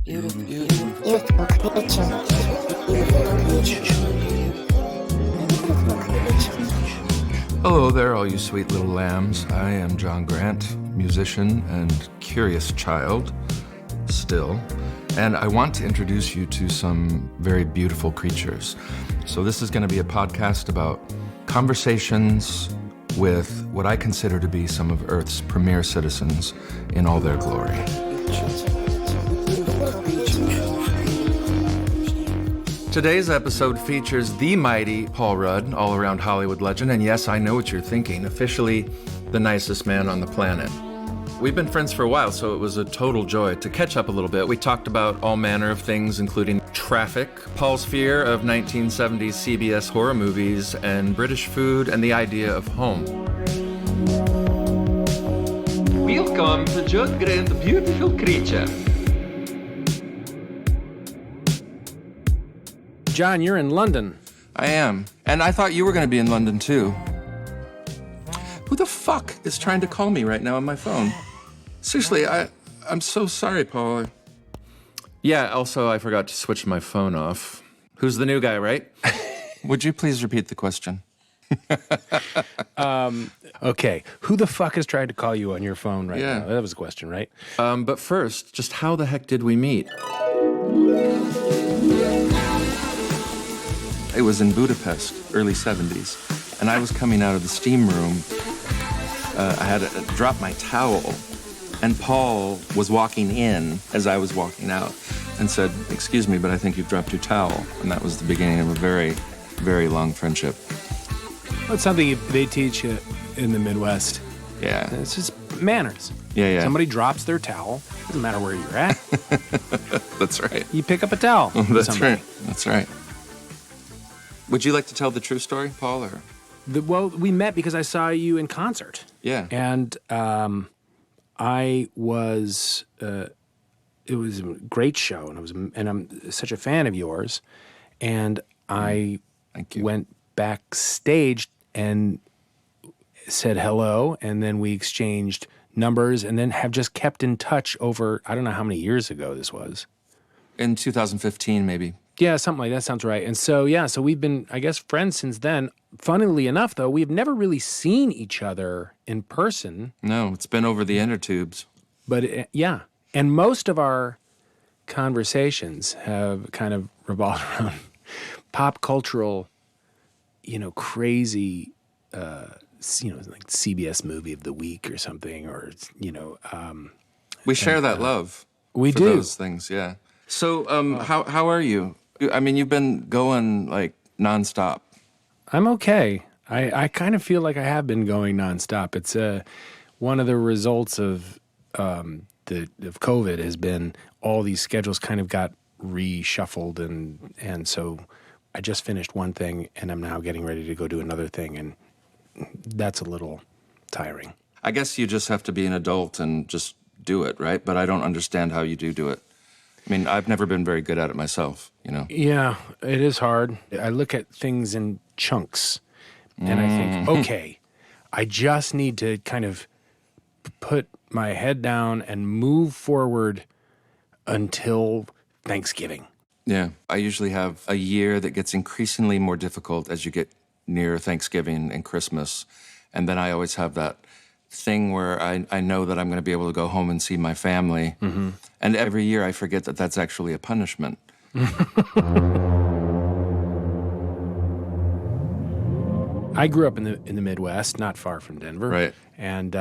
Hello there, all you sweet little lambs. I am John Grant, musician and curious child, still. And I want to introduce you to some very beautiful creatures. So this is going to be a podcast about conversations with what I consider to be some of Earth's premier citizens in all their glory. Today's episode features the mighty Paul Rudd, all-around Hollywood legend, and yes, I know what you're thinking, officially the nicest man on the planet. We've been friends for a while, so it was a total joy to catch up a little bit. We talked about all manner of things, including traffic, Paul's fear of 1970s CBS horror movies, and British food, and the idea of home. Welcome to John Grant, the beautiful creature. John, you're in London. I am. And I thought you were going to be in London, too. Who the fuck is trying to call me right now on my phone? Seriously, I'm so sorry, Paul. Yeah, also, I forgot to switch my phone off. Who's the new guy, right? Would you please repeat the question? Okay, who the fuck is trying to call you on your phone right Yeah. now? That was the question, right? But first, just how the heck did we meet? It was in Budapest, early 70s, and I was coming out of the steam room. I had dropped my towel, and Paul was walking in as I was walking out and said, "Excuse me, but I think you've dropped your towel." And that was the beginning of a very, very long friendship. That's something they teach you in the Midwest. Yeah. It's just manners. Yeah. Somebody drops their towel, doesn't matter where you're at. That's right. You pick up a towel. That's right. That's right. Would you like to tell the true story, Paul? Or? Well, we met because I saw you in concert. Yeah. And I was, it was a great show, and I'm such a fan of yours. And I Thank you. went backstage and said hello, and then we exchanged numbers, and then have just kept in touch over, I don't know how many years ago this was. In 2015, maybe. Yeah, something like that sounds right. And so, yeah, so we've been, I guess, friends since then. Funnily enough, though, we've never really seen each other in person. No, it's been over the inner tubes. But, yeah. And most of our conversations have kind of revolved around pop cultural, crazy, like CBS movie of the week or something, or, We share that love. We for do. those things, yeah. So, how are you? I mean, you've been going like nonstop. I'm okay. I kind of feel like I have been going nonstop. It's one of the results of COVID has been all these schedules kind of got reshuffled, and so I just finished one thing, and I'm now getting ready to go do another thing, and that's a little tiring. I guess you just have to be an adult and just do it, right? But I don't understand how you do it. I mean, I've never been very good at it myself, Yeah, it is hard. I look at things in chunks, and I think, okay, I just need to kind of put my head down and move forward until Thanksgiving. Yeah. I usually have a year that gets increasingly more difficult as you get near Thanksgiving and Christmas. And then I always have that thing where I know that I'm going to be able to go home and see my family. Mm-hmm. And every year I forget that that's actually a punishment. I grew up in the Midwest, not far from Denver. Right. And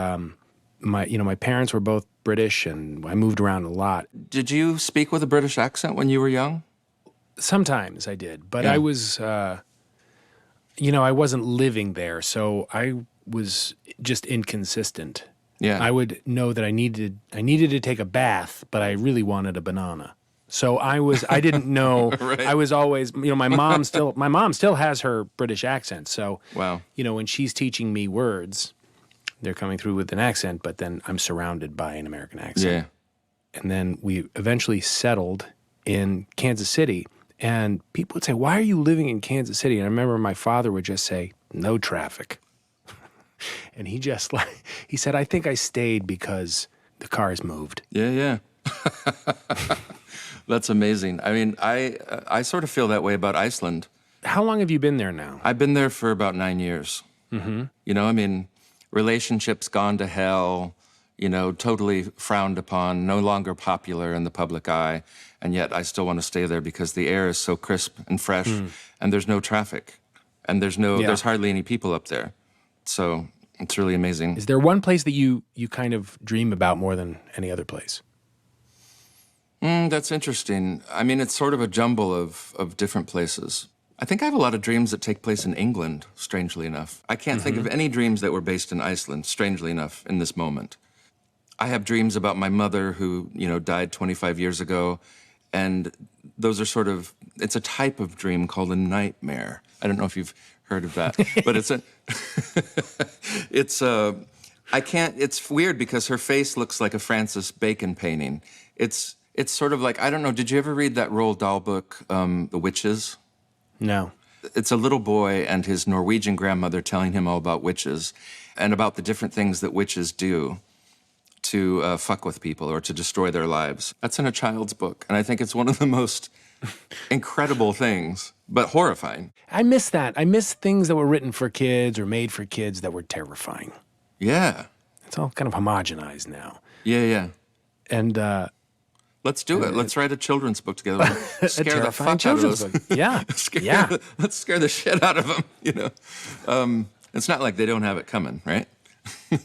my parents were both British, and I moved around a lot. Did you speak with a British accent when you were young? Sometimes I did, but Yeah. I was, I wasn't living there, so I was just inconsistent. Yeah. I would know that I needed to take a bath, but I really wanted a banana. So I didn't know. Right. I was always, my mom still has her British accent. So, Wow. When she's teaching me words, they're coming through with an accent, but then I'm surrounded by an American accent. Yeah. And then we eventually settled in Kansas City. And people would say, "Why are you living in Kansas City?" And I remember my father would just say, "No traffic." And he said, "I think I stayed because the cars moved." Yeah. That's amazing. I mean, I sort of feel that way about Iceland. How long have you been there now? I've been there for about 9 years. You know, I mean, relationships gone to hell, you know, totally frowned upon, no longer popular in the public eye, and yet I still want to stay there because the air is so crisp and fresh, and there's no traffic, and there's hardly any people up there. So it's really amazing. Is there one place that you kind of dream about more than any other place? That's interesting. I mean, it's sort of a jumble of different places. I think I have a lot of dreams that take place in England, strangely enough. I can't think of any dreams that were based in Iceland, strangely enough, in this moment. I have dreams about my mother who, you know, died 25 years ago, and those are sort of, it's a type of dream called a nightmare. I don't know if you've heard of that, but it's weird because her face looks like a Francis Bacon painting. It's sort of like, I don't know, did you ever read that Roald Dahl book, The Witches? No. It's a little boy and his Norwegian grandmother telling him all about witches and about the different things that witches do to fuck with people or to destroy their lives. That's in a child's book, and I think it's one of the most incredible things, but horrifying. I miss that. I miss things that were written for kids or made for kids that were terrifying. Yeah. It's all kind of homogenized now. Yeah. And let's do it. Let's write a children's book together. Scare the fuck out of us. Yeah. Let's scare the shit out of them, you know. It's not like they don't have it coming, right?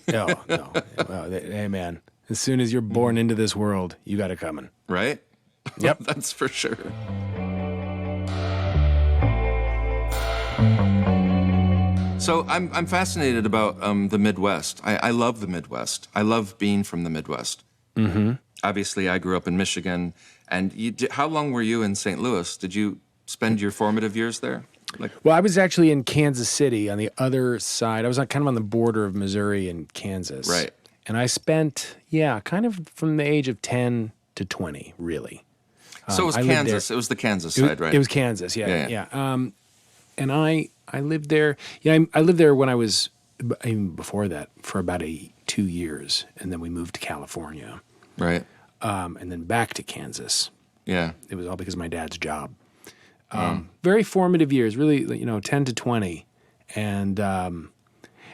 No. Well, hey, man, as soon as you're born into this world, you got it coming. Right? Yep. That's for sure. So I'm fascinated about the Midwest. I love the Midwest. I love being from the Midwest. Obviously, I grew up in Michigan. And how long were you in St. Louis? Did you spend your formative years there? Well, I was actually in Kansas City on the other side. I was kind of on the border of Missouri and Kansas. Right. And I spent, kind of from the age of 10 to 20, really. So it was Kansas. It was the Kansas side, right? It was Kansas, yeah. And I lived there. Yeah, I lived there when I was, even before that, for about 2 years. And then we moved to California. Right. And then back to Kansas. Yeah. It was all because of my dad's job. Very formative years, really, 10 to 20. And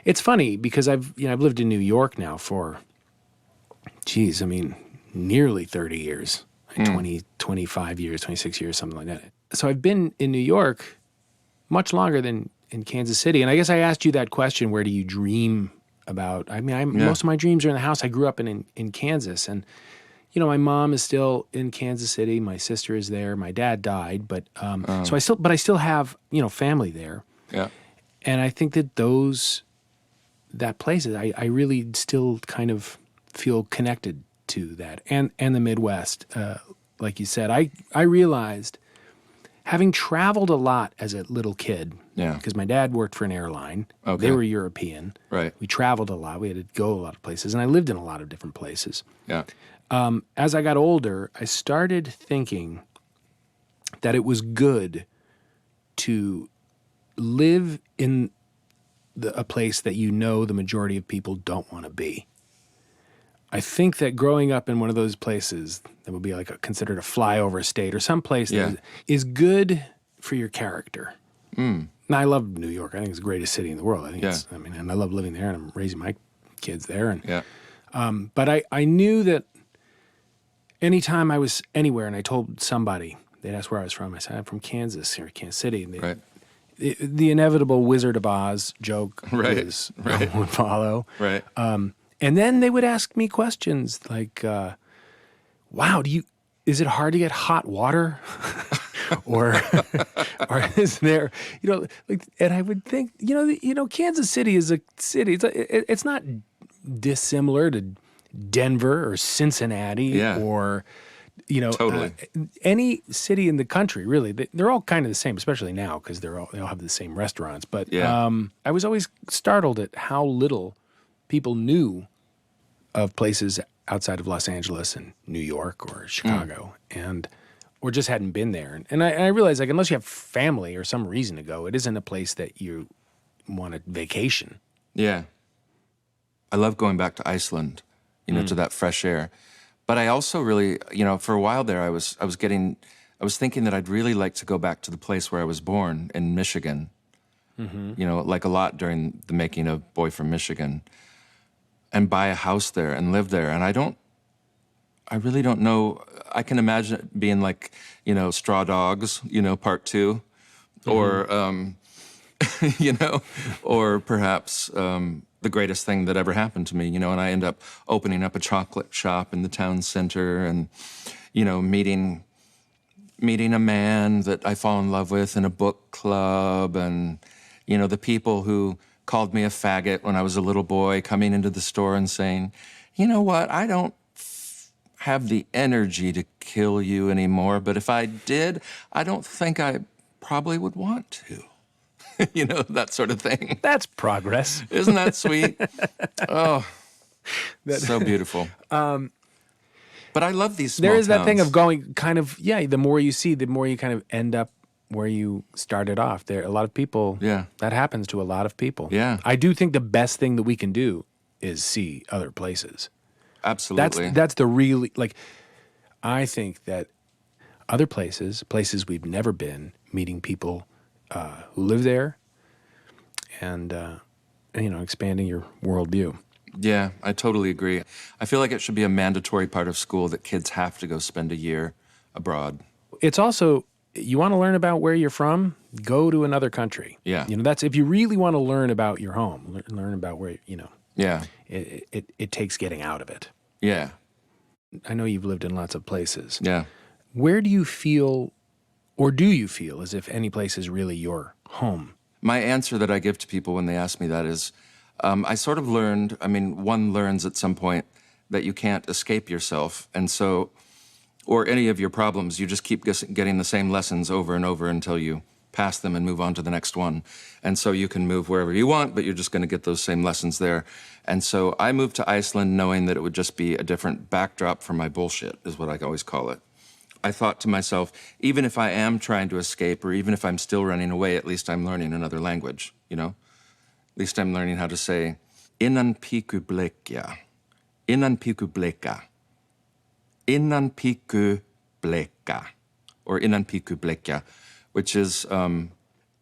it's funny because I've lived in New York now for, nearly 30 years, 20, 25 years, 26 years, something like that. So I've been in New York much longer than in Kansas City. And I guess I asked you that question, where do you dream about? Most of my dreams are in the house. I grew up in Kansas, and my mom is still in Kansas City. My sister is there. My dad died, but I still have family there. Yeah. And I think that that places, I really still kind of feel connected to that, and the Midwest. Like you said, I realized, having traveled a lot as a little kid, because my dad worked for an airline. Okay. They were European. Right. We traveled a lot. We had to go a lot of places, and I lived in a lot of different places. Yeah. As I got older, I started thinking that it was good to live in a place that the majority of people don't want to be. I think that growing up in one of those places that would be considered a flyover state or some place that is good for your character. And I love New York. I think it's the greatest city in the world. I think and I love living there, and I'm raising my kids there. And but I knew that anytime I was anywhere and I told somebody, they'd ask where I was from. I said, I'm from Kansas, or Kansas City. And the inevitable Wizard of Oz joke would follow. Right. And then they would ask me questions like, wow, is it hard to get hot water? or is there, and I would think, Kansas City is a city. It's not dissimilar to Denver or Cincinnati or, totally. Any city in the country, really. They're all kind of the same, especially now because they all have the same restaurants. But I was always startled at how little people knew of places outside of Los Angeles and New York or Chicago, or just hadn't been there. And I realized, unless you have family or some reason to go, it isn't a place that you want to vacation. Yeah. I love going back to Iceland, to that fresh air. But I also really, for a while there, I was thinking that I'd really like to go back to the place where I was born in Michigan. Like a lot during the making of Boy from Michigan, and buy a house there and live there. And I really don't know. I can imagine it being like, Straw Dogs, part 2, or, or perhaps the greatest thing that ever happened to me, and I end up opening up a chocolate shop in the town center and, meeting a man that I fall in love with in a book club, and, the people who called me a faggot when I was a little boy coming into the store and saying, you know what, I don't have the energy to kill you anymore, but if I did, I don't think I probably would want to. That sort of thing. That's progress. Isn't that sweet? Oh, so beautiful. But I love these small There is that towns. thing of going kind of, the more you see, the more you kind of end up where you started off. There, a lot of people, that happens to a lot of people. Yeah. I do think the best thing that we can do is see other places. Absolutely. That's the really, I think that other places we've never been, meeting people who live there, and expanding your worldview. Yeah, I totally agree. I feel like it should be a mandatory part of school that kids have to go spend a year abroad. It's also, you want to learn about where you're from, go to another country. Yeah. That's, if you really want to learn about your home, learn about where, Yeah. It takes getting out of it. Yeah. I know you've lived in lots of places. Yeah. Where do you feel, or do you feel as if any place is really your home? My answer that I give to people when they ask me that is, I sort of learned, one learns at some point that you can't escape yourself. And so, or any of your problems, you just keep getting the same lessons over and over until you pass them and move on to the next one. And so you can move wherever you want, but you're just going to get those same lessons there. And so I moved to Iceland knowing that it would just be a different backdrop for my bullshit, is what I always call it. I thought to myself, even if I am trying to escape, or even if I'm still running away, at least I'm learning another language, At least I'm learning how to say, innan piku blekja, innan piku bleka, innan piku bleka, or innan piku blekja, which is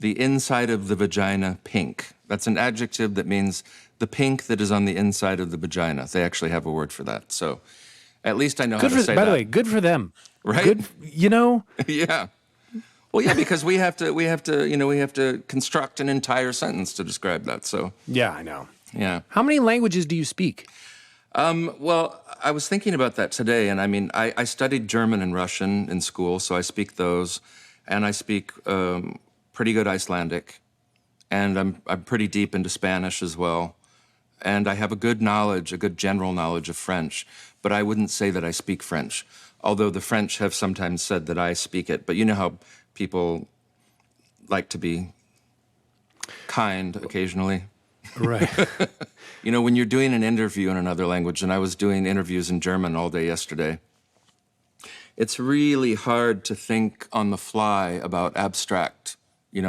the inside of the vagina pink. That's an adjective that means the pink that is on the inside of the vagina. They actually have a word for that. So at least I know how to say that. By the way, good for them. Right? Good, Yeah. Well, yeah, because we have to construct an entire sentence to describe that. So Yeah, I know. yeah. How many languages do you speak? Well, I was thinking about that today, and I studied German and Russian in school, so I speak those, and I speak pretty good Icelandic, and I'm pretty deep into Spanish as well, and I have a good general knowledge of French, but I wouldn't say that I speak French, although the French have sometimes said that I speak it. But you know how people like to be kind occasionally. Right. When you're doing an interview in another language, and I was doing interviews in German all day yesterday, it's really hard to think on the fly about abstract,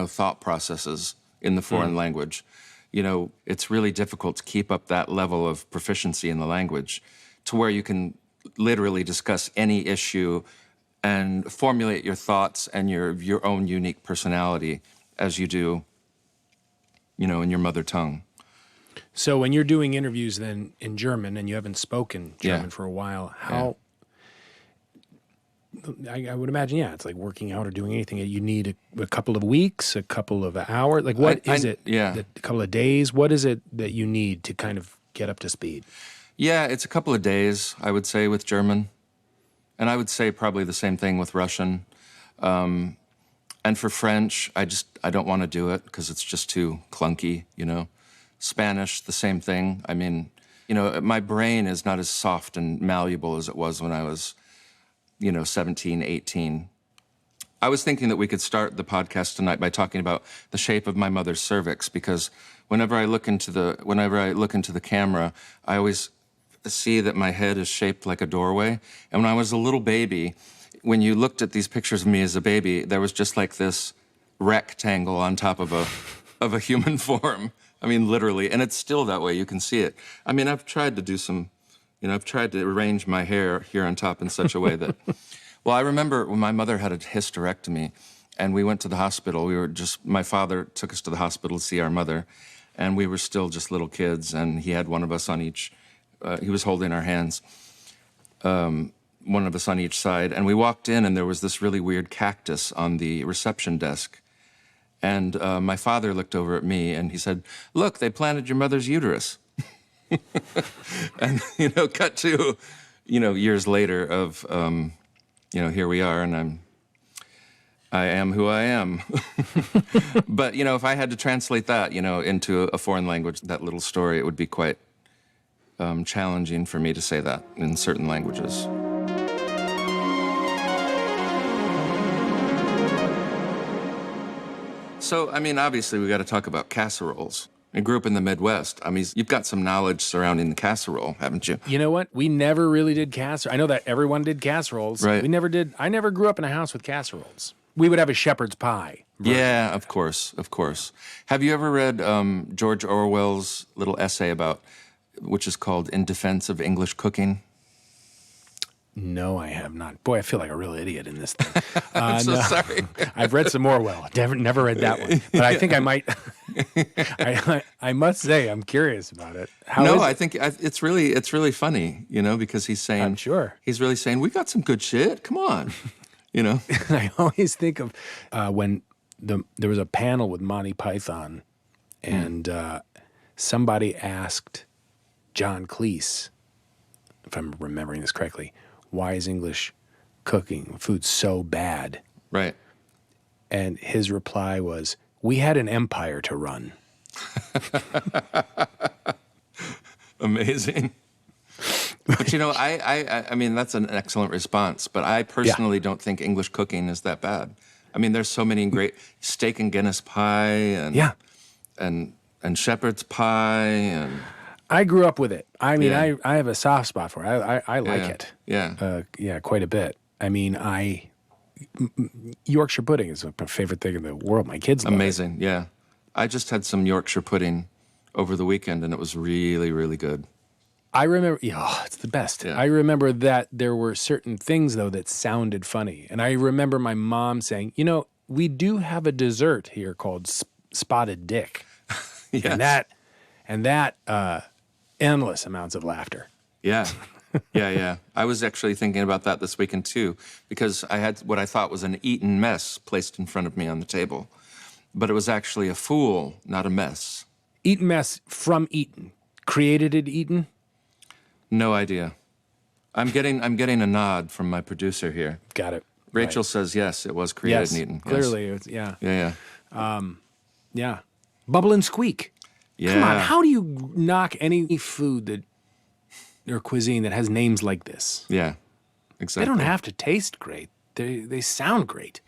thought processes in the foreign language. It's really difficult to keep up that level of proficiency in the language to where you can literally discuss any issue and formulate your thoughts and your own unique personality as you do, in your mother tongue. So when you're doing interviews then in German and you haven't spoken German for a while, how... I would imagine, it's like working out or doing anything. You need a couple of weeks, a couple of hours. Like, what is it? Yeah. A couple of days? What is it that you need to kind of get up to speed? Yeah, it's a couple of days, I would say, with German. And I would say probably the same thing with Russian. And for French, I don't want to do it because it's just too clunky, Spanish, the same thing. My brain is not as soft and malleable as it was when I was 17, 18. I was thinking that we could start the podcast tonight by talking about the shape of my mother's cervix, because whenever I look into the camera, I always see that my head is shaped like a doorway. And when I was a little baby, when you looked at these pictures of me as a baby, there was just like this rectangle on top of a human form. Literally, and it's still that way. You can see it. I've tried to do some I've tried to arrange my hair here on top in such a way that... Well, I remember when my mother had a hysterectomy, and we went to the hospital. My father took us to the hospital to see our mother, and we were still just little kids, and he had one of us on each... he was holding our hands, one of us on each side, and we walked in, and there was this really weird cactus on the reception desk. And my father looked over at me, and he said, "Look, they planted your mother's uterus." And, cut to, years later of, here we are, and I am who I am. But, if I had to translate that, into a foreign language, that little story, it would be quite challenging for me to say that in certain languages. So, obviously, we got to talk about casseroles. I grew up in the Midwest. You've got some knowledge surrounding the casserole, haven't you? You know what? We never really did casserole. I know that everyone did casseroles. Right. We never did. I never grew up in a house with casseroles. We would have a shepherd's pie. Yeah, of course. Have you ever read George Orwell's little essay which is called In Defense of English Cooking? No, I have not. Boy, I feel like a real idiot in this thing. I'm so sorry. I've read some Orwell. Never read that one. But I think I might. I must say, I'm curious about it. I think it's really funny, because he's saying... I'm sure. He's really saying, we got some good shit. Come on, I always think of when there was a panel with Monty Python, and somebody asked John Cleese, if I'm remembering this correctly, why is English food so bad? Right. And his reply was, we had an empire to run. Amazing. But, I mean, that's an excellent response. But I personally don't think English cooking is that bad. There's so many great steak and Guinness pie and shepherd's pie and... I grew up with it. I have a soft spot for it. I like it. Yeah. Quite a bit. Yorkshire pudding is my favorite thing in the world. My kids love it. Amazing, yeah. I just had some Yorkshire pudding over the weekend, and it was really, really good. I remember, it's the best. Yeah. I remember that there were certain things, though, that sounded funny. And I remember my mom saying, we do have a dessert here called spotted dick. Yes. And that endless amounts of laughter. Yeah. Yeah. I was actually thinking about that this weekend, too, because I had what I thought was an Eton mess placed in front of me on the table. But it was actually a fool, not a mess. Eton mess from Eton. Created at Eton? No idea. I'm getting a nod from my producer here. Got it. Rachel says yes, it was created in Eton. Clearly, it was, yeah. Yeah. Yeah. Bubble and squeak. Yeah. Come on, how do you knock any food or cuisine that has names like this? Yeah, exactly. They don't have to taste great. They sound great.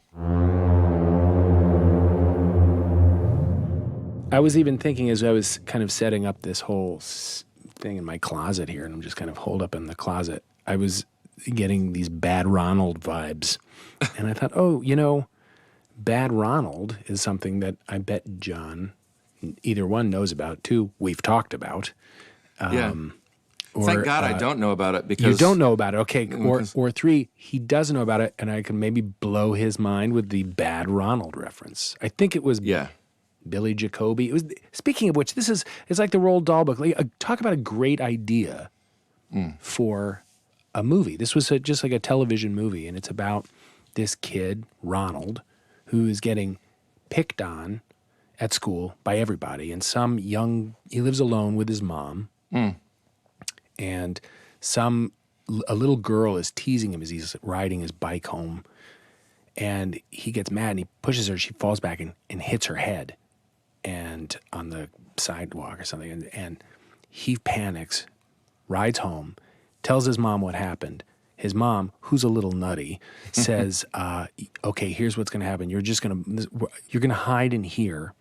I was even thinking as I was kind of setting up this whole thing in my closet here, and I'm just kind of holed up in the closet, I was getting these Bad Ronald vibes. And I thought, Bad Ronald is something that I bet John, either one, knows about, two, we've talked about. Thank God I don't know about it because... You don't know about it, okay. Or three, he does know about it, and I can maybe blow his mind with the Bad Ronald reference. I think it was Billy Jacoby. It was. Speaking of which, it's like the Roald Dahl book. Talk about a great idea for a movie. This was just like a television movie, and it's about this kid, Ronald, who is getting picked on at school by everybody, and he lives alone with his mom, and a little girl is teasing him as he's riding his bike home, and he gets mad, and he pushes her, she falls back and hits her head and on the sidewalk or something, and he panics, rides home, tells his mom what happened. His mom, who's a little nutty, says, okay, here's what's going to happen. You're going to hide in here,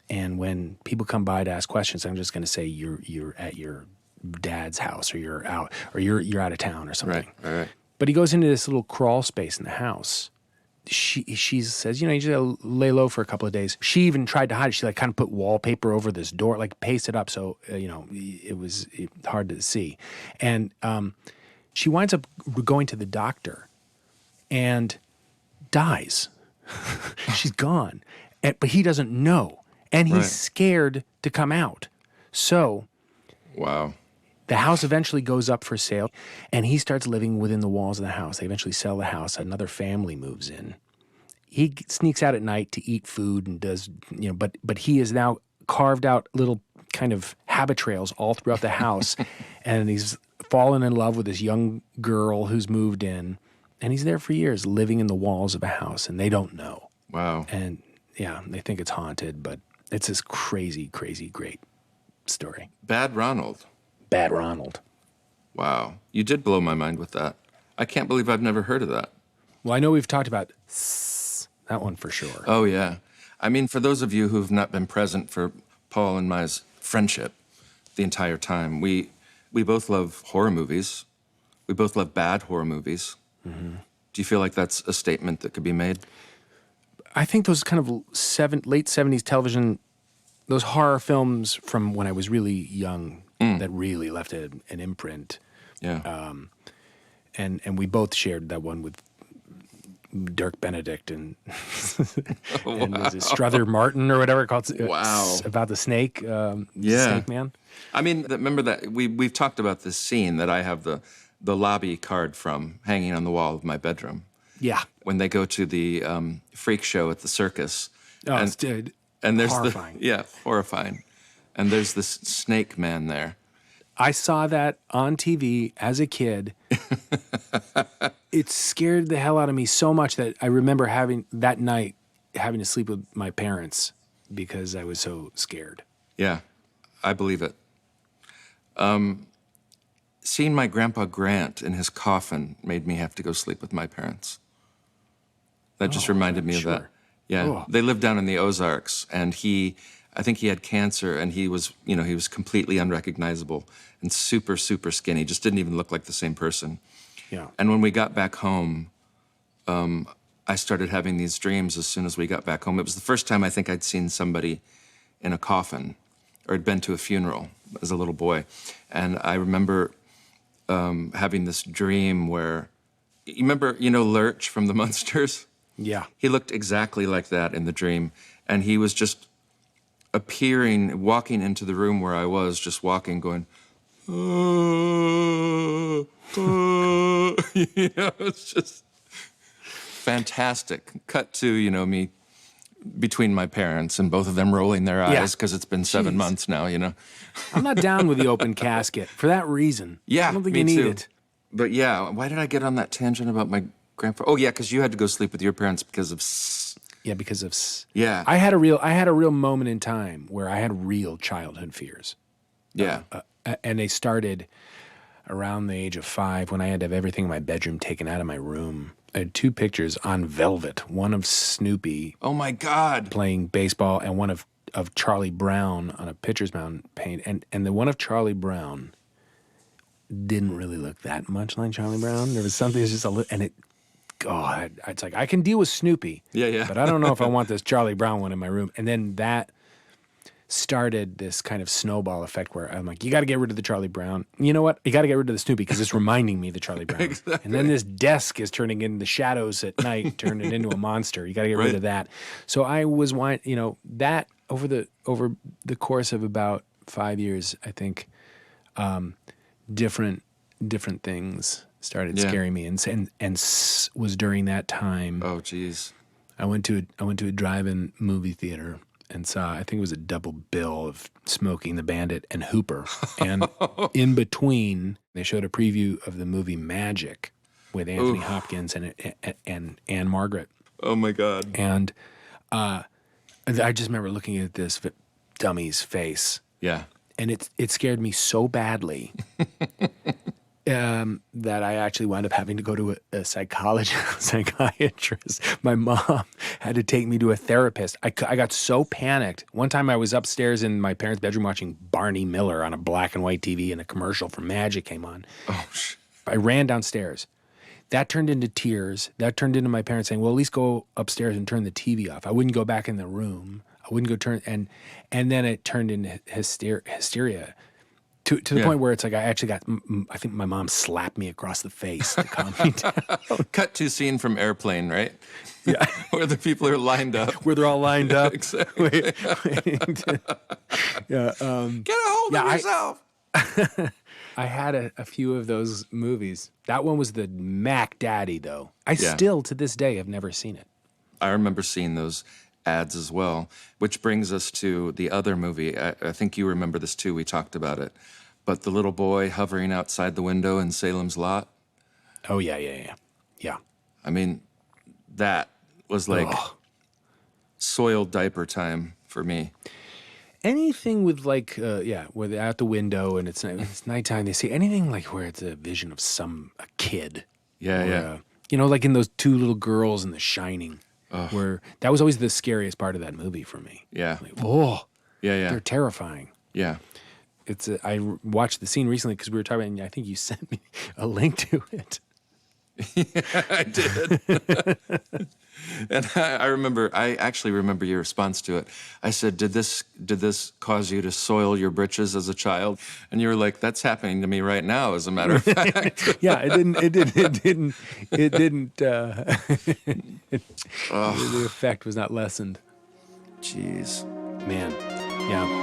and when people come by to ask questions, I'm just going to say you're at your dad's house, or you're out of town or something. Right. But he goes into this little crawl space in the house, she says, you just gotta lay low for a couple of days. She even tried to hide it. She kind of put wallpaper over this door, pasted up so it was hard to see. And she winds up going to the doctor and dies. She's gone, but he doesn't know, and he's scared to come out. So, Wow. the house eventually goes up for sale, and he starts living within the walls of the house. They eventually sell the house. Another family moves in. He sneaks out at night to eat food and does, but he is now carved out little kind of habit trails all throughout the house, and he's fallen in love with this young girl who's moved in, and he's there for years, living in the walls of a house, and they don't know. Wow. And yeah, they think it's haunted, but it's this crazy, crazy, great story. Bad Ronald. Bad Ronald. Wow. You did blow my mind with that. I can't believe I've never heard of that. Well, I know we've talked about that one for sure. Oh, yeah. I mean, for those of you who've not been present for Paul and my friendship the entire time, we both love horror movies. We both love bad horror movies. Mm-hmm. Do you feel like that's a statement that could be made? I think those kind of late 70s television, those horror films from when I was really young that really left an imprint. Yeah. And we both shared that one with Dirk Benedict and, and was it Strother Martin or whatever called. Wow. About the snake. Snake Man. I mean, remember that we've talked about this scene that I have the lobby card from hanging on the wall of my bedroom. Yeah. When they go to the freak show at the circus. Oh, and there's horrifying. Horrifying. And there's this snake man there. I saw that on TV as a kid. It scared the hell out of me so much that I remember having to sleep with my parents because I was so scared. Yeah, I believe it. Seeing my grandpa Grant in his coffin made me have to go sleep with my parents. That just reminded me of that. Yeah, Oh. They lived down in the Ozarks, and I think he had cancer, and he was completely unrecognizable and super, super skinny, just didn't even look like the same person. Yeah. And when we got back home, I started having these dreams as soon as we got back home. It was the first time I think I'd seen somebody in a coffin or had been to a funeral as a little boy. And I remember having this dream where, you remember, Lurch from the Munsters? Yeah. He looked exactly like that in the dream. And he was just walking into the room where I was, just walking, going, it's just fantastic. Cut to, me between my parents and both of them rolling their eyes because it's been 7 months now, I'm not down with the open casket for that reason. Yeah, I don't think me you need too. it. But yeah, why did I get on that tangent about my grandpa? Oh yeah, because you had to go sleep with your parents because of Yeah, because of Yeah. I had a real moment in time where I had real childhood fears. Yeah. And they started around the age of 5 when I had to have everything in my bedroom taken out of my room. I had 2 pictures on velvet, one of Snoopy Oh my God. playing baseball and one of Charlie Brown on a pitcher's mound paint. And the one of Charlie Brown didn't really look that much like Charlie Brown. There was something that's just a little, and it's like, I can deal with Snoopy. Yeah. But I don't know if I want this Charlie Brown one in my room. And then that started this kind of snowball effect where I'm like, you got to get rid of the Charlie Brown. You know what? You got to get rid of the Snoopy because it's reminding me of the Charlie Brown. Exactly. And then this desk is turning into the shadows at night, turning it into a monster. You got to get rid of that. So I was, that over the course of about 5 years, I think, different things started scaring me, and was during that time. Oh geez. I went to a drive-in movie theater and saw, I think it was a double bill of Smokey the Bandit and Hooper. And in between, they showed a preview of the movie Magic with Anthony Hopkins and Anne Margaret. Oh my God. And I just remember looking at this dummy's face. Yeah. And it scared me so badly that I actually wound up having to go to a psychiatrist. My mom had to take me to a therapist. I got so panicked. One time I was upstairs in my parents' bedroom watching Barney Miller on a black and white TV, and a commercial for Magic came on. Oh shit. I ran downstairs. that turned into tears. That turned into my parents saying, well, at least go upstairs and turn the TV off. I wouldn't go back in the room. I wouldn't go turn, and then it turned into hysteria to the point where it's like I actually got, I think my mom slapped me across the face to calm me down. Cut to scene from Airplane, right? Yeah. Where the people are lined up. Where they're all lined up. Exactly. Yeah. Get a hold of yourself. I had a few of those movies. That one was the Mac Daddy, though. I still, to this day, have never seen it. I remember seeing those ads as well, which brings us to the other movie. I think you remember this too. We talked about it. But the little boy hovering outside the window in Salem's Lot. Oh, yeah. I mean, that was like soiled diaper time for me. Anything with like, where they're out the window and it's nighttime, they see anything like where it's a vision of a kid. Yeah. Like in those two little girls in The Shining, where that was always the scariest part of that movie for me. Yeah. Like, Yeah. they're terrifying. Yeah. I watched the scene recently because we were talking about, and I think you sent me a link to it. Yeah, I did. And I actually remember your response to it. I said, did this cause you to soil your britches as a child? And you were like, that's happening to me right now, as a matter of fact. Yeah, it didn't. The effect was not lessened. Jeez. Man, yeah.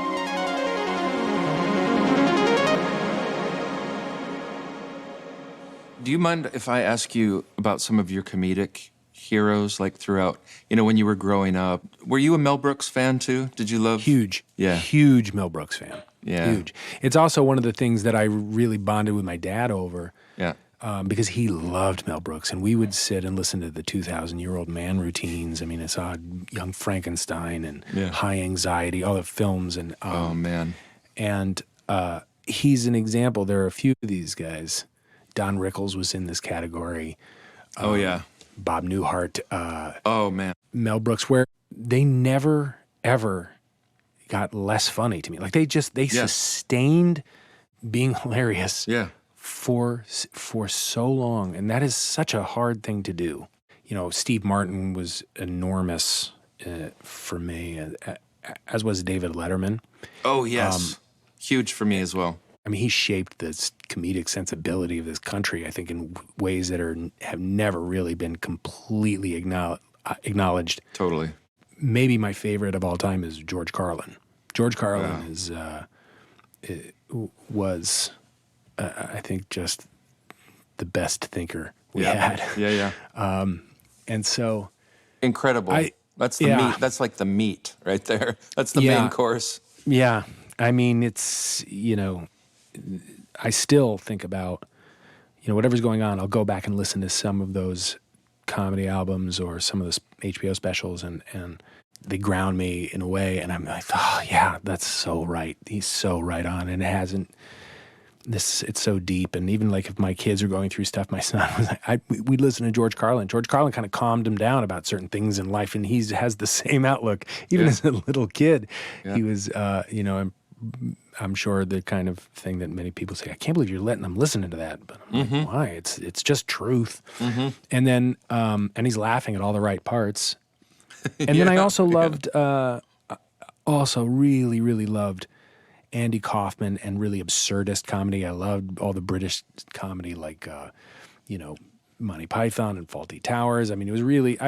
Do you mind if I ask you about some of your comedic heroes, like throughout, when you were growing up? Were you a Mel Brooks fan too? Did you love? Huge. Yeah. Huge Mel Brooks fan. Yeah. Huge. It's also one of the things that I really bonded with my dad over. Yeah. Because he loved Mel Brooks, and we would sit and listen to the 2,000-Year-Old Man routines. I mean, I saw Young Frankenstein and High Anxiety, all the films. And oh, man. And he's an example. There are a few of these guys. Don Rickles was in this category. Oh, yeah. Bob Newhart. Oh, man. Mel Brooks, where they never, ever got less funny to me. Like they sustained being hilarious for so long. And that is such a hard thing to do. Steve Martin was enormous for me, as was David Letterman. Oh, yes. Huge for me as well. I mean, he shaped this comedic sensibility of this country, I think, in ways that have never really been completely acknowledged. Totally. Maybe my favorite of all time is George Carlin. George Carlin was, I think, just the best thinker we had. Yeah. And so... Incredible. That's the meat. That's like the meat right there. That's the main course. Yeah. I mean, it's, I still think about, whatever's going on, I'll go back and listen to some of those comedy albums or some of the HBO specials, and they ground me in a way, and I'm like, oh, yeah, that's so right. He's so right on, and it's so deep. And even like if my kids are going through stuff, my son was like, we'd listen to George Carlin. George Carlin kind of calmed him down about certain things in life, and he has the same outlook. Even as a little kid, he was, I'm sure the kind of thing that many people say, I can't believe you're letting them listen to that. But I'm like, why? It's just truth. And then, and he's laughing at all the right parts. And then I also loved, really, really loved Andy Kaufman and really absurdist comedy. I loved all the British comedy like, Monty Python and Fawlty Towers. I mean, it was really,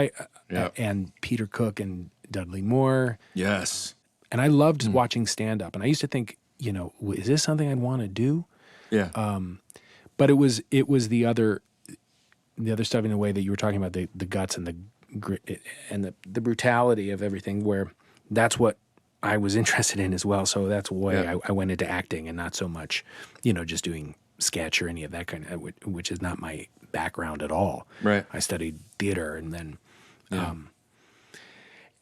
and Peter Cook and Dudley Moore. Yes. And I loved watching stand-up. And I used to think, is this something I'd want to do? Yeah. But it was the other stuff in a way that you were talking about, the guts and the grit and the brutality of everything, where that's what I was interested in as well. So that's why I went into acting and not so much, just doing sketch or any of that kind of, which is not my background at all. Right. I studied theater and then,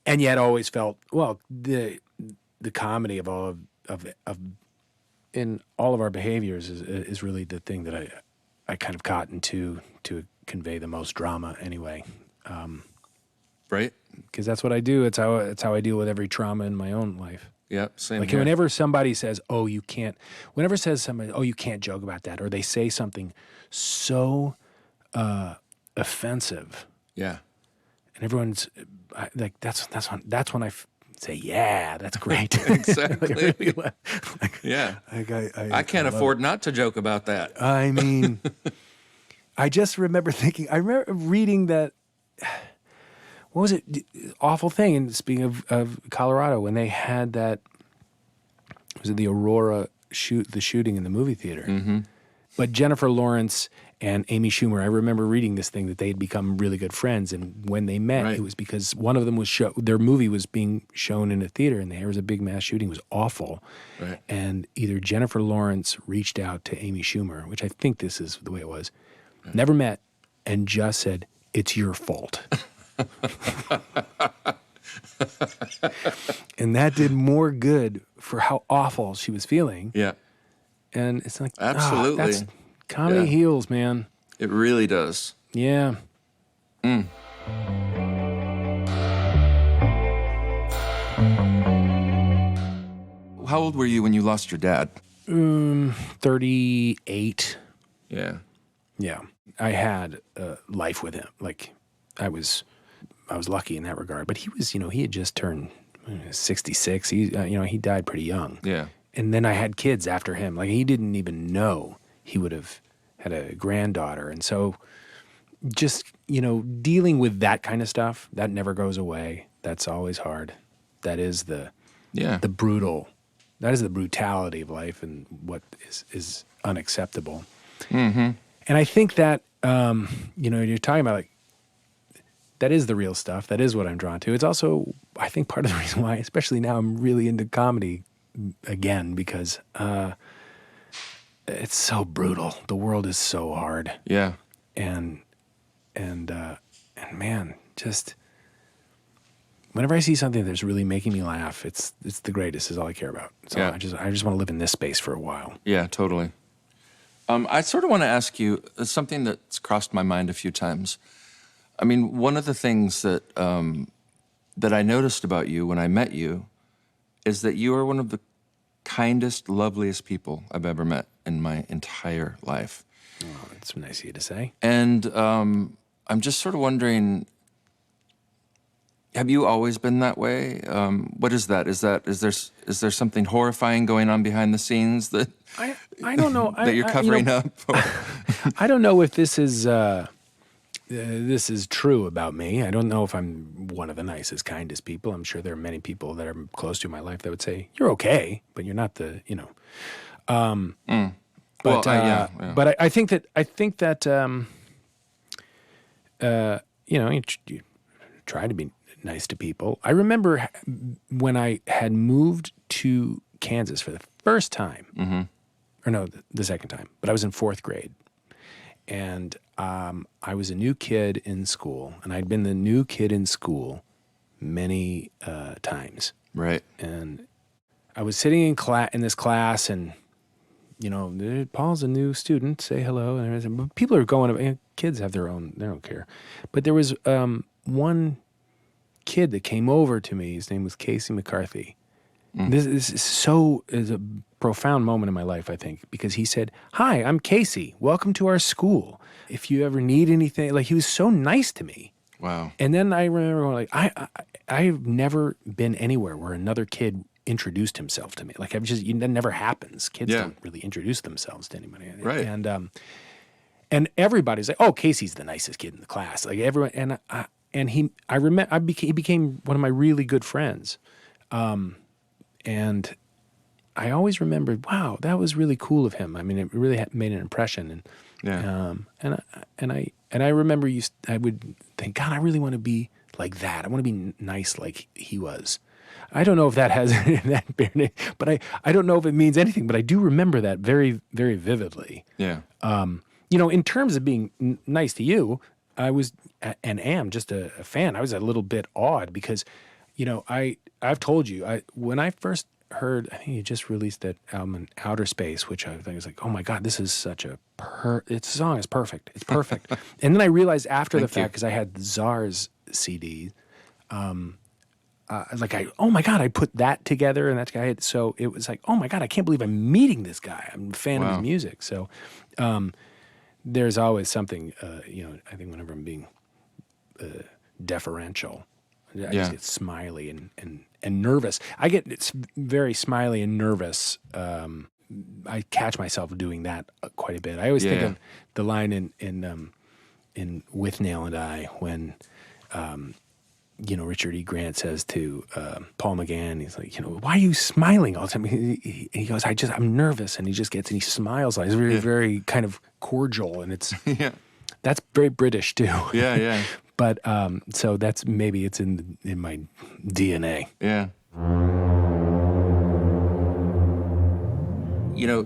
and yet always felt, well, the comedy of all of in all of our behaviors is really the thing that I kind of caught into to convey the most drama anyway. Right. Because that's what I do. It's how I deal with every trauma in my own life. Yeah, same Like here. whenever somebody says, you can't joke about that, or they say something so offensive. Yeah. And everyone's like, that's when I say, yeah, that's great. Exactly. Like, Yeah. I can't love afford not to joke about that. I mean, I just remember thinking, I remember reading that, what was it, awful thing, and speaking of Colorado, when they had that, was it the Aurora the shooting in the movie theater? Mm-hmm. But Jennifer Lawrence and Amy Schumer, I remember reading this thing that they had become really good friends, and when they met, Right. it was because one of them was their movie was being shown in a theater, and there was a big mass shooting. It was awful, Right. and either Jennifer Lawrence reached out to Amy Schumer, which I think this is the way it was, never met, and just said, "It's your fault." And that did more good for how awful she was feeling. Yeah. And it's like, Absolutely. That's comedy Yeah. heals, man. It really does. Yeah. How old were you when you lost your dad? 38. Yeah. Yeah. I had a life with him. Like, I was lucky in that regard. But he was, he had just turned 66. He died pretty young. Yeah. And then I had kids after him. Like, he didn't even know he would have had a granddaughter. And so just, dealing with that kind of stuff, that never goes away. That's always hard. That is the brutality of life and what is unacceptable. Mm-hmm. And I think that, you're talking about, like, that is the real stuff. That is what I'm drawn to. It's also, I think, part of the reason why, especially now, I'm really into comedy again, because it's so brutal. The world is so hard. Yeah. And man, just whenever I see something that's really making me laugh, it's the greatest. Is all I care about. So Yeah. I just want to live in this space for a while. Yeah, totally. I sort of want to ask you something that's crossed my mind a few times. I mean, one of the things that I noticed about you when I met you is that you are one of the kindest, loveliest people I've ever met in my entire life. Oh, that's nice of you to say. And I'm just sort of wondering, have you always been that way? What is that? Is there something horrifying going on behind the scenes that I don't know that you're covering up? I don't know if this is true about me. I don't know if I'm one of the nicest, kindest people. I'm sure there are many people that are close to my life that would say you're okay, but you're not the. But yeah. But I think that you try to be nice to people. I remember when I had moved to Kansas for the first time, or no, the second time, but I was in fourth grade. And I was a new kid in school, and I'd been the new kid in school many times. Right. And I was sitting in this class, and Paul's a new student. Say hello, and everything. But people are going. Kids have their own. They don't care. But there was one kid that came over to me. His name was Casey McCarthy. This is a profound moment in my life, I think, because he said, "Hi, I'm Casey. Welcome to our school. If you ever need anything," like, he was so nice to me. Wow. And then I remember going, like, I've never been anywhere where another kid introduced himself to me. Like, that never happens. Kids don't really introduce themselves to anybody. Right. And everybody's like, "Oh, Casey's the nicest kid in the class." Like, everyone, he became one of my really good friends. And I always remembered, wow, that was really cool of him. I mean, it really made an impression. And I remember I would think, God, I really want to be like that. I want to be nice like he was. I don't know if that has that but I don't know if it means anything. But I do remember that very, very vividly. Yeah. In terms of being nice to you, I was and am just a fan. I was a little bit awed because, I've told you, when I first heard, I think you just released that album in Outer Space, which I think was like, oh my God, this is such a song is perfect. It's perfect. And then I realized after the fact, because I had Czar's CD, oh my God, I put that together, and that guy. So it was like, oh my God, I can't believe I'm meeting this guy. I'm a fan of his music. So there's always something, I think whenever I'm being deferential, I just get smiley and nervous. It's very smiley and nervous. I catch myself doing that quite a bit. I always think of the line in With Nail and I when, Richard E. Grant says to Paul McGann, he's like, why are you smiling all the time? He goes, I'm nervous, and he smiles. He's very, very kind of cordial, and it's that's very British too. Yeah. But so that's maybe it's in my DNA. Yeah.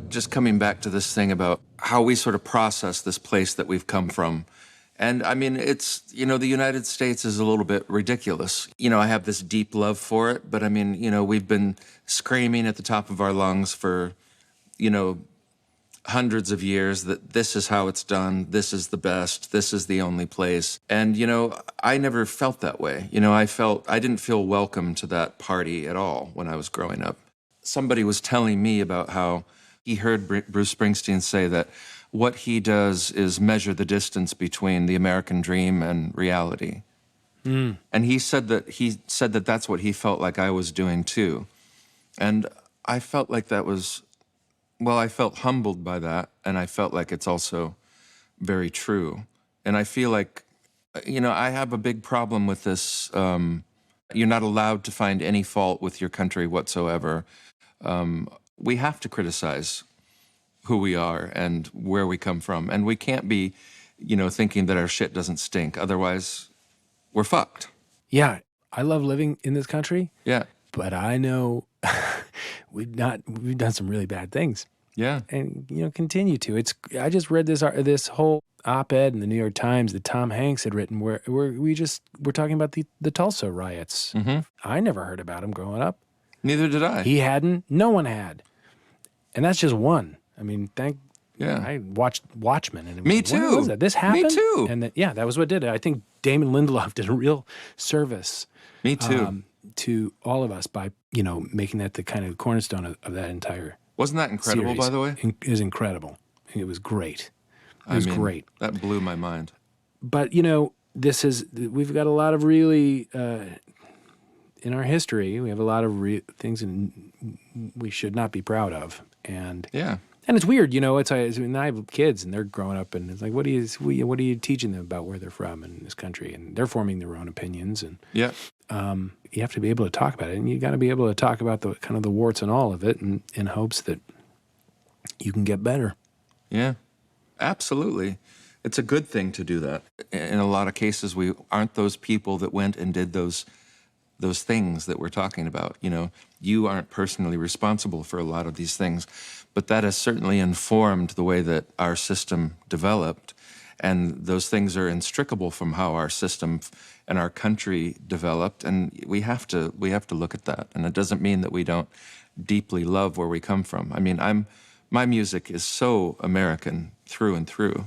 Just coming back to this thing about how we sort of process this place that we've come from. And I mean, it's, the United States is a little bit ridiculous. I have this deep love for it, but I mean, we've been screaming at the top of our lungs for, hundreds of years that this is how it's done, this is the best, this is the only place. And, I never felt that way. I didn't feel welcome to that party at all when I was growing up. Somebody was telling me about how he heard Bruce Springsteen say that what he does is measure the distance between the American dream and reality. And he said that that's what he felt like I was doing too. And I felt like that was, I felt humbled by that, and I felt like it's also very true. And I feel like, I have a big problem with this. You're not allowed to find any fault with your country whatsoever. We have to criticize who we are and where we come from. And we can't be, thinking that our shit doesn't stink. Otherwise, we're fucked. Yeah, I love living in this country. Yeah. But I know we've done some really bad things. Yeah. And, continue to. I just read this whole op-ed in the New York Times that Tom Hanks had written where we're talking about the Tulsa riots. Mm-hmm. I never heard about them growing up. Neither did I. He hadn't. No one had. And that's just one. I mean, I watched Watchmen. And Me too. What was that? This happened? Me too. And that was what did it. I think Damon Lindelof did a real service. Me too. To all of us by, making that the kind of cornerstone of that entire Wasn't that incredible, series. by the way? It was incredible. It was great. It was great. That blew my mind. But, we've got a lot of really, in our history, we have a lot of things we should not be proud of. And it's weird, I have kids and they're growing up and it's like, what are you teaching them about where they're from in this country? And they're forming their own opinions. And you have to be able to talk about it, and you got to be able to talk about the kind of the warts and all of it, and in hopes that you can get better. Yeah, absolutely. It's a good thing to do that. In a lot of cases, we aren't those people that went and did those things that we're talking about. You aren't personally responsible for a lot of these things, but that has certainly informed the way that our system developed, and those things are inextricable from how our system and our country developed, and we have to look at that. And it doesn't mean that we don't deeply love where we come from. I mean, my music is so American through and through,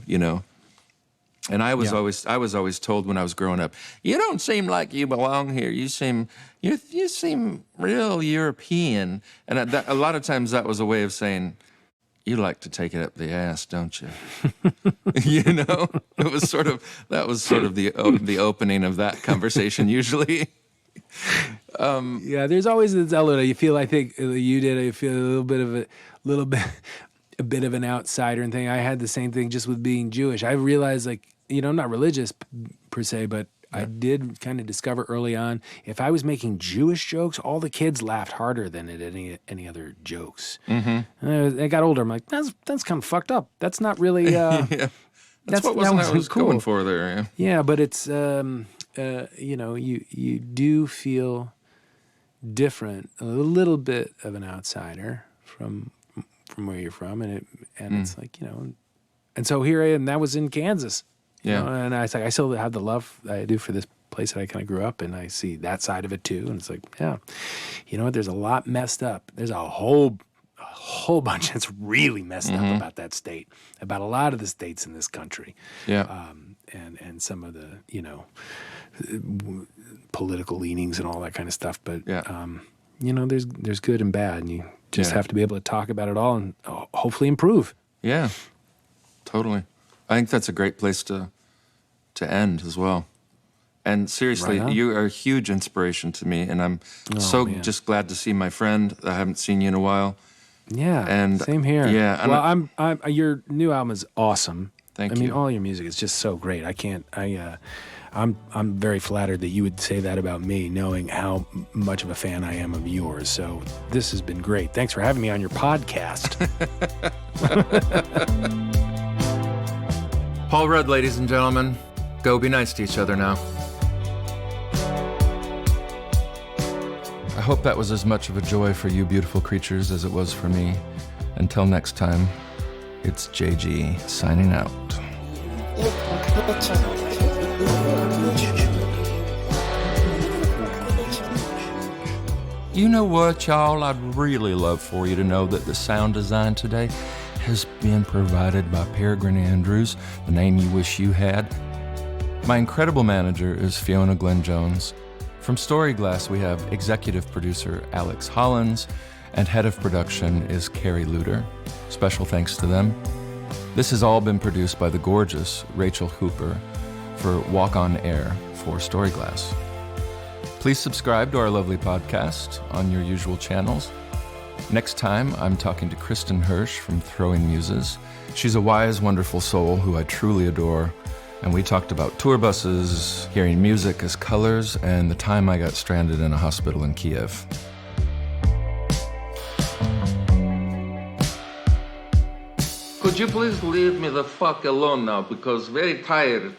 And I was always told when I was growing up, you don't seem like you belong here. You seem real European. And a lot of times that was a way of saying, you like to take it up the ass, don't you? It was sort of the opening of that conversation usually. There's always this element. You feel, I think you did. I feel a bit of an outsider and thing. I had the same thing just with being Jewish. I realized, I'm not religious per se, but I did kind of discover early on, if I was making Jewish jokes, all the kids laughed harder than at any other jokes. Mm-hmm. And I got older. I'm like, that's kind of fucked up. That's not really. That's what I was cool. going for there. Yeah, but it's you do feel different, a little bit of an outsider from where you're from, and it's like, and so here I am. That was in Kansas. And I still have the love I do for this place that I kind of grew up in. I see that side of it too, and it's like, you know what? There's a lot messed up. There's a whole bunch that's really messed up about that state, about a lot of the states in this country. And some of the political leanings and all that kind of stuff. But there's good and bad, and you just have to be able to talk about it all and hopefully improve. Yeah, totally. I think that's a great place to end as well. And seriously, Right on. you are a huge inspiration to me, and I'm Man. just glad to see my friend. I haven't seen you in a while. Yeah, And same here. yeah, Well, I'm your new album is awesome. Thank I mean, you. all your music is just so great. I'm very flattered that you would say that about me, knowing how much of a fan I am of yours. So this has been great. Thanks for having me on your podcast. Paul Rudd, ladies and gentlemen, go be nice to each other now. I hope that was as much of a joy for you beautiful creatures as it was for me. Until next time, it's JG signing out. You know what, y'all? I'd really love for you to know that the sound design today has been provided by Peregrine Andrews, the name you wish you had. My incredible manager is Fiona Glenn Jones. From Storyglass, we have executive producer Alex Hollins, and head of production is Carrie Luter. Special thanks to them. This has all been produced by the gorgeous Rachel Hooper for Walk on Air for Storyglass. Please subscribe to our lovely podcast on your usual channels. Next time, I'm talking to Kristen Hirsch from Throwing Muses. She's a wise, wonderful soul who I truly adore. And we talked about tour buses, hearing music as colors, and the time I got stranded in a hospital in Kiev. Could you please leave me the fuck alone now, because very tired.